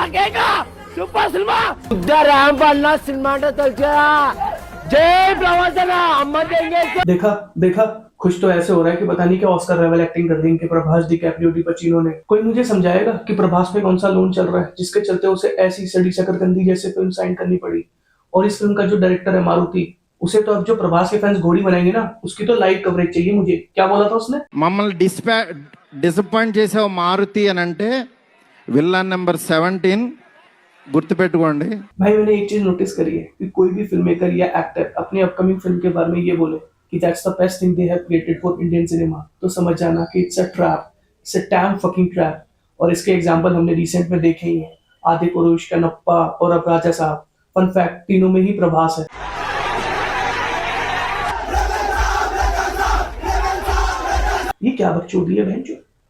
నాకేగా super cinema ఉద్దరం పడిన cinema అంటే తెలుసా जय प्रवासना अम्मा देंगे। देखा देखा खुश तो ऐसे हो रहा है कि पता नहीं क्या ऑस्कर लेवल एक्टिंग कर दी इनके प्रभास डिकैप्रियो डी पचिनो ने। कोई मुझे समझाएगा कि प्रभास पे कौन सा लोन चल रहा है जिसके चलते उसे ऐसी सड़ी शकरकंदी जैसे फिल्म साइन करनी पड़ी। और इस फिल्म का जो डायरेक्टर है मारुति, उसे तो अब जो प्रभास के फैंस घोड़ी बनाएंगे ना, उसकी तो लाइव कवरेज चाहिए मुझे। क्या बोला था उसने? मम्मल्ని డిసప్పాయింట్ చేసావు మారుతి అని అంటే విల్లన్ నెంబర్ 17 गुर्तुपेट्टुकोंडी। भाई मैंने एक चीज नोटिस करी है कि कोई भी फिल्म मेकर या एक्टर अपनी अपकमिंग फिल्म के बारे में ये बोले कि that's the best thing they have created for Indian cinema, तो समझ जाना कि it's a trap, it's a dam fucking trap. और इसके एग्जांपल हमने रिसेंट में देखे ही हैं, आदि पुरुष, कनप्पा और अब राजा साहब। फन फैक्ट, तीनों में ही प्रभास है। ये क्या बकचोदी है बहन?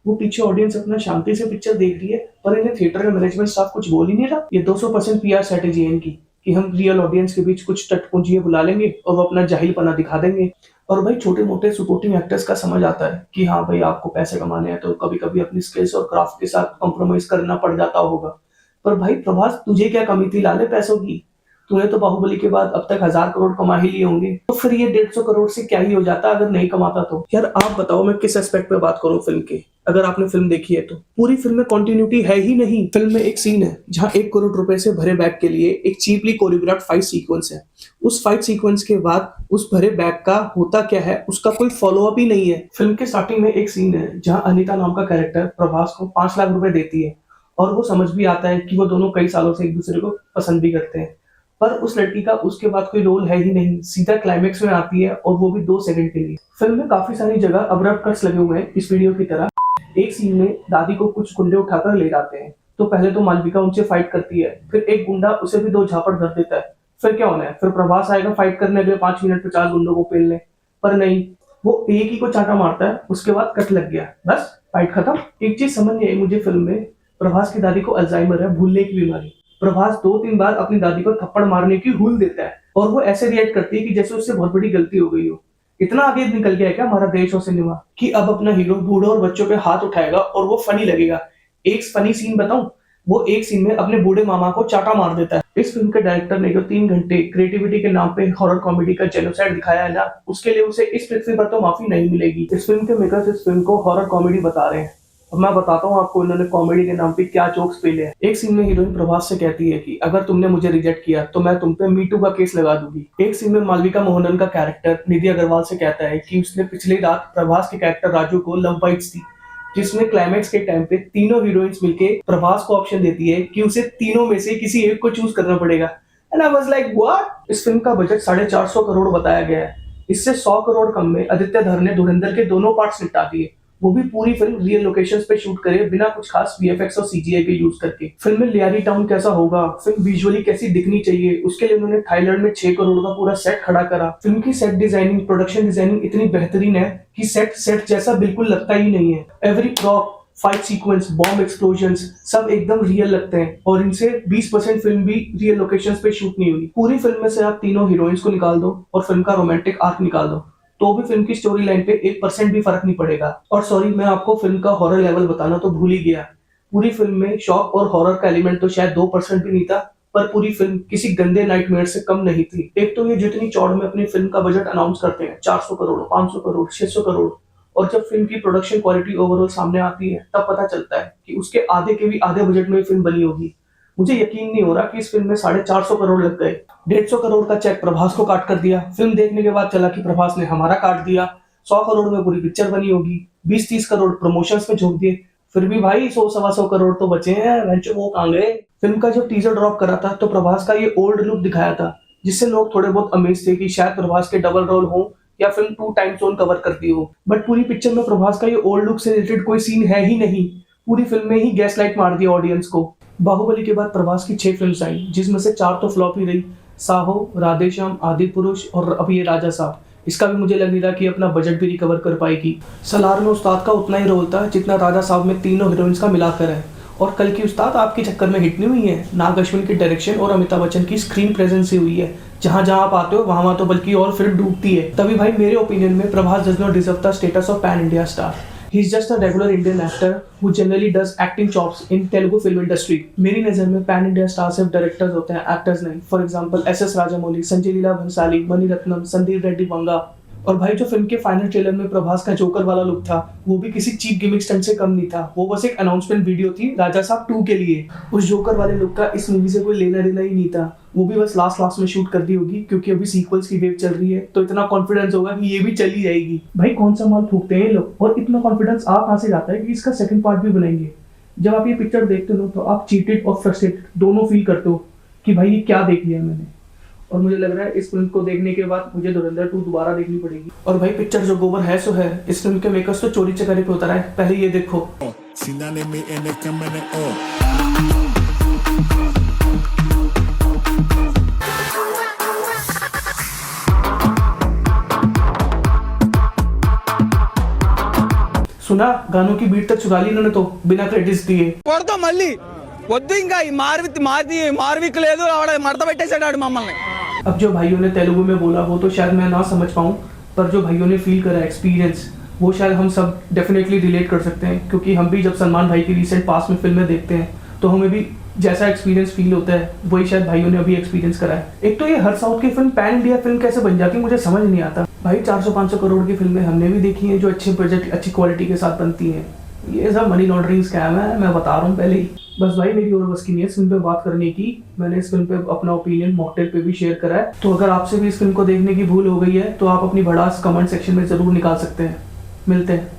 वो पीछे ऑडियंस अपना शांति से पिक्चर देख रही है, पर इन्हें थिएटर का मैनेजमेंट स्टाफ कुछ बोल ही नहीं रहा। ये 200% पीआर स्ट्रेटेजी है इनकी कि हम रियल ऑडियंस के बीच कुछ टटपुंजिये बुला लेंगे और वो अपना जाहिलपना दिखा देंगे। और भाई छोटे मोटे सपोर्टिंग एक्टर्स का समझ आता है कि हाँ भाई आपको पैसे कमाने हैं तो कभी कभी अपनी स्किल्स और क्राफ्ट के साथ कॉम्प्रोमाइज करना पड़ जाता होगा। पर भाई प्रभास, तुझे क्या कमी थी लाले पैसों की? तूने तो बाहुबली के बाद अब तक 1000 करोड़ कमा ही लिए होंगे, तो फिर ये 150 करोड़ से क्या ही हो जाता अगर नहीं कमाता तो। यार आप बताओ मैं किस एस्पेक्ट पे बात करूं फिल्म के? अगर आपने फिल्म देखी है तो पूरी फिल्म में कंटिन्यूटी है ही नहीं। फिल्म में एक सीन है जहां 1 करोड़ रुपए से भरे बैग के लिए एक चीपली कोरियोग्राफ्ड फाइट सीक्वेंस है। उस फाइट सीक्वेंस के बाद उस भरे बैग का होता क्या है उसका कोई फॉलो अप ही नहीं है। फिल्म के स्टार्टिंग में एक सीन है जहाँ अनीता नाम का कैरेक्टर प्रभास को 5 लाख रुपए देती है और वो समझ भी आता है कि वो दोनों कई सालों से एक दूसरे को पसंद भी करते हैं, पर उस लड़की का उसके बाद कोई रोल है ही नहीं। सीधा क्लाइमेक्स में आती है और वो भी 2 सेकंड के लिए। फिल्म में काफी सारी जगह अब्रप्ट कट्स लगे हुए हैं इस वीडियो की तरह। एक सीन में दादी को कुछ गुंडे उठाकर ले जाते हैं, तो पहले तो मालविका उनसे फाइट करती है, फिर एक गुंडा उसे भी 2 झापड़ धर देता है। फिर क्या होना है? फिर प्रभास आएगा फाइट करने अगले 5 मिनट 50 गुंडों को पेलने, पर नहीं, वो एक ही को चाटा मारता है, उसके बाद कट लग गया, बस फाइट खत्म। एक चीज समझ नहीं आई मुझे फिल्म में, प्रभास की दादी को अल्जाइमर है, भूलने की बीमारी। प्रभास 2-3 बार अपनी दादी को थप्पड़ मारने की हुल देता है और वो ऐसे रिएक्ट करती है कि जैसे उससे बहुत बड़ी गलती हो गई हो। इतना आगे निकल गया है क्या हमारा देश और सिनेमा कि अब अपना हीरो बूढ़ों और बच्चों पे हाथ उठाएगा और वो फनी लगेगा। एक फनी सीन बताऊं, वो एक सीन में अपने बूढ़े मामा को चाटा मार देता है। इस फिल्म के डायरेक्टर ने जो 3 घंटे क्रिएटिविटी के नाम पे हॉरर कॉमेडी का जेनोसाइड दिखाया है ना, उसके लिए उसे इस पृथ्वी पर तो माफी नहीं मिलेगी। इस फिल्म के मेकर्स इस फिल्म को हॉरर कॉमेडी बता रहे हैं और मैं बताता हूँ आपको इन्होंने कॉमेडी के नाम पे क्या जोक्स पेले हैं। एक सीन में हीरोइन प्रभास से कहती है कि अगर तुमने मुझे रिजेक्ट किया तो मैं तुम पे मीटू का केस लगा दूंगी। एक सीन में मालविका मोहनन का कैरेक्टर निधि अग्रवाल से कहता है कि उसने पिछली रात प्रभास के कैरेक्टर राजू को लव बाइट्स दी, जिसमें क्लाइमेक्स के टाइम पे तीनों हीरोइंस मिलके प्रभास को ऑप्शन देती है कि उसे तीनों में से किसी एक को चूज करना पड़ेगा। And I was like what? इस फिल्म का बजट 450 करोड़ बताया गया है। इससे 100 करोड़ कम में आदित्य धर ने धुरंधर के दोनों पार्ट्स निपटा दिए, वो भी पूरी फिल्म रियल लोकेशंस पे शूट करे बिना कुछ खास वीएफएक्स और सीजीआई के यूज करके। फिल्म में लियारी टाउन कैसा होगा, फिल्म विजुअली कैसी दिखनी चाहिए, उसके लिए उन्होंने थाईलैंड में 6 करोड़ का पूरा सेट खड़ा करा। फिल्म की सेट डिजाइनिंग, प्रोडक्शन डिजाइनिंग इतनी बेहतरीन है कि सेट जैसा बिल्कुल लगता ही नहीं है। Every prop, fight sequence, bomb explosions सब एकदम रियल लगते हैं और इनसे 20% फिल्म भी रियल लोकेशंस पे शूट नहीं हुई। पूरी फिल्म में से आप तीनों हीरोइंस को निकाल दो और फिल्म का रोमांटिक आर्क निकाल दो, तो भी फिल्म की स्टोरी लाइन पे 1% भी फर्क नहीं पड़ेगा। और सॉरी, मैं आपको फिल्म का हॉरर लेवल बताना तो भूल ही गया। पूरी फिल्म में शॉक और हॉरर का एलिमेंट तो शायद 2% भी नहीं था, पर पूरी फिल्म किसी गंदे नाइटमेयर से कम नहीं थी। एक तो ये जितनी चौड़ में अपनी फिल्म का बजट अनाउंस करते हैं, 400 करोड़, 500 करोड़, 600 करोड़, और जब फिल्म की प्रोडक्शन क्वालिटी ओवरऑल सामने आती है तब पता चलता है कि उसके आधे के भी आधे बजट में फिल्म बनी होगी। मुझे यकीन नहीं हो रहा कि इस फिल्म में 450 करोड़ लग गए। 150 करोड़ का चेक प्रभास को काट कर दिया। फिल्म देखने के बाद चला कि प्रभास ने हमारा काट दिया। 100 करोड़ में पूरी पिक्चर बनी होगी, 20-30 करोड़ प्रमोशंस में झोंक दिए, फिर भी भाई 100-125 करोड़ तो बचे हैं, वो कहां गए? फिल्म का जब टीजर ड्रॉप करा था तो प्रभास का ये ओल्ड लुक दिखाया था, जिससे लोग थोड़े बहुत अमेज थे कि शायद प्रभास के डबल रोल हो या फिल्म 2 टाइम जोन कवर करती हो। बट पूरी पिक्चर में प्रभास का ये ओल्ड लुक से रिलेटेड कोई सीन है ही नहीं। पूरी फिल्म में ही गैस लाइट मार दिया ऑडियंस को। बाहुबली के बाद प्रभास की 6 फिल्म्स आई, जिसमें से 4 तो फ्लॉप ही रही, साहो, राधेश्याम, आदि पुरुष और अब ये राजा साहब। इसका भी मुझे लग नहीं रहा कि अपना बजट भी रिकवर कर पाएगी। सलार में उस्ताद का उतना ही रोल था जितना राजा साहब में तीनों हीरोइंस का मिलाकर है, और कल की उस्ताद आपके चक्कर में हिट नहीं हुई है। नाग अश्विन की डायरेक्शन और अमिताभ बच्चन की स्क्रीन प्रेजेंस ही हुई है। जहां जहां आप आते हो वहां तो बल्कि और फिल्म डूबती है। तभी भाई मेरे ओपिनियन में Prabhas does not deserve the status of pan India star. He is just a regular Indian actor who generally does acting jobs in Telugu film industry. मेरी नजर में पैन इंडिया स्टार सिर्फ डायरेक्टर्स होते हैं, एक्टर्स नहीं। For example SS Rajamouli, Sanjay Leela Bhansali, Maniratnam, Sandeep Reddy Vanga. और भाई जो फिल्म के फाइनल ट्रेलर में प्रभास का जोकर वाला लुक था वो भी किसी चीप गिमिक स्टंट से कम नहीं था। वो बस एक अनाउंसमेंट वीडियो थी राजा साहब 2 के लिए। उस जोकर वाले लुक का इस मूवी से कोई लेना देना ही नहीं था। वो भी बस लास्ट में शूट कर दी होगी क्योंकि अभी सीक्वल्स की वेव चल रही है, तो इतना कॉन्फिडेंस होगा कि ये भी चली जाएगी। भाई कौन सा माल थूकते हैं ये लोग, और इतना कॉन्फिडेंस आप कहाँ से जाता है कि इसका सेकंड पार्ट भी बनाएंगे। जब आप ये पिक्चर देखते हो तो आप चीटेड और फ्रस्ट्रेटेड दोनों फील करते हो कि भाई ये क्या देख लिया मैंने। और मुझे लग रहा है इस फिल्म को देखने के बाद मुझे धुरंधर 2 दोबारा देखनी पड़ेगी। और भाई पिक्चर जो गोबर है सो है, इस फिल्म के मेकर्स तो चोरी चकारी पे उतर आए। पहले ये देखो। सुना, गानों की बीट तक चुरा ली इन्होंने तो बिना क्रेडिट्स दिए। మళ్ళీ వద్దు ఇంకా ఈ మార్విక్ లేదు ఆవిడ మడత పెట్టేసాడు మమ్మల్ని। अब जो भाइयों ने तेलुगु में बोला वो तो शायद मैं ना समझ पाऊँ, पर जो भाइयों ने फील करा एक्सपीरियंस वो शायद हम सब डेफिनेटली रिलेट कर सकते हैं। क्योंकि हम भी जब सलमान भाई की रिसेंट पास में फिल्में देखते हैं तो हमें भी जैसा एक्सपीरियंस फील होता है वही शायद भाइयों ने अभी एक्सपीरियंस करा है। एक तो ये हर साउथ की फिल्म पैन इंडिया फिल्म कैसे बन जाती है मुझे समझ नहीं आता। भाई 400-500 करोड़ की फिल्में हमने भी देखी हैं जो अच्छे बजट अच्छी क्वालिटी के साथ बनती हैं। ये सब मनी लॉन्ड्रिंग स्कैम है, मैं बता रहा हूँ पहले ही। बस भाई मेरी और बस की नहीं है इस फिल्म पे बात करने की। मैंने इस फिल्म पे अपना ओपिनियन मॉकटेल पे भी शेयर करा है, तो अगर आपसे भी इस फिल्म को देखने की भूल हो गई है तो आप अपनी भड़ास कमेंट सेक्शन में जरूर निकाल सकते हैं। मिलते हैं।